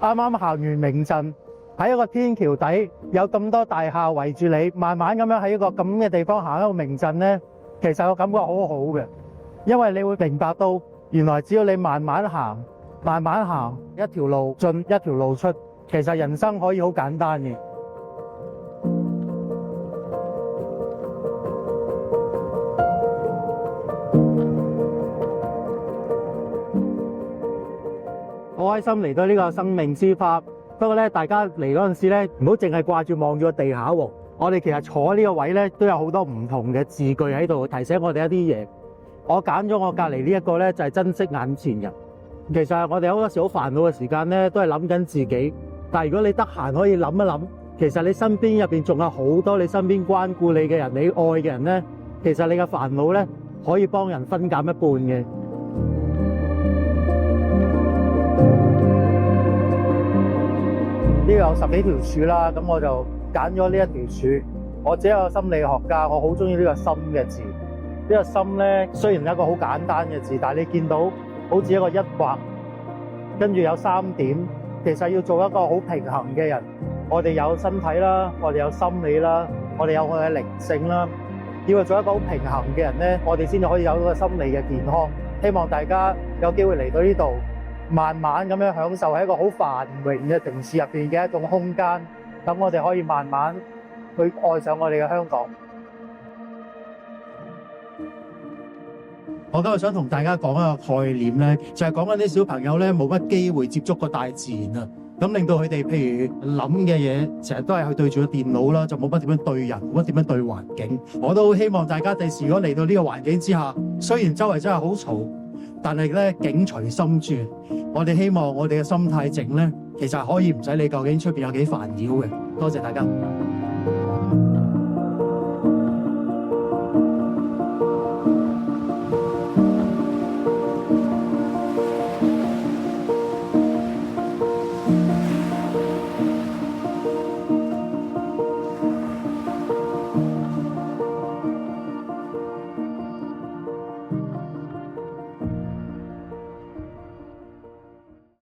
啱啱行完明鎮，喺一個天橋底，有咁多大廈圍住你，慢慢咁樣喺一個咁嘅地方行一個明鎮呢，其實個感覺好好嘅，因為你會明白到原來只要你慢慢行，慢慢行，一條路進一條路出，其實人生可以好簡單嘅。好開心嚟到呢個生命之花，不過咧，大家嚟嗰陣時咧，唔好淨係掛住望住個地下喎。我哋其實坐喺呢個位咧，都有好多唔同嘅字句喺度提醒我哋一啲嘢。我揀咗我隔離呢一個咧，就係珍惜眼前人。其實我哋好多時好煩惱嘅時間咧，都係諗緊自己。但係如果你得閒可以諗一諗，其實你身邊入邊仲有好多你身邊關顧你嘅人，你愛嘅人咧，其實你嘅煩惱咧可以幫人分減一半嘅。呢度有10幾條柱啦，咁我就揀咗呢一條柱。我自己係個心理學家，我好中意呢個心嘅字。呢個心咧，雖然係一個好簡單嘅字，但係你見到好似一個一畫，跟住有3點。其實要做一個好平衡嘅人，我哋有身體啦，我哋有心理啦，我哋有我哋嘅靈性啦。要做一個好平衡嘅人咧，我哋先至可以有一個心理嘅健康。希望大家有機會嚟到呢度，慢慢咁樣享受喺一個好繁榮嘅城市入邊嘅一種空間，咁我哋可以慢慢去愛上我哋嘅香港。我今日想同大家講一個概念咧，就係講緊啲小朋友咧冇乜機會接觸過大自然啊，咁令到佢哋譬如諗嘅嘢成日都係去對住個電腦啦，就冇乜點樣對人，冇乜點樣對環境。我都好希望大家第時如果嚟到呢個環境之下，雖然周圍真係好嘈，但係咧境隨心轉。我哋希望我哋嘅心態靜咧，其實可以唔使理究竟出邊有幾煩擾嘅。多謝大家。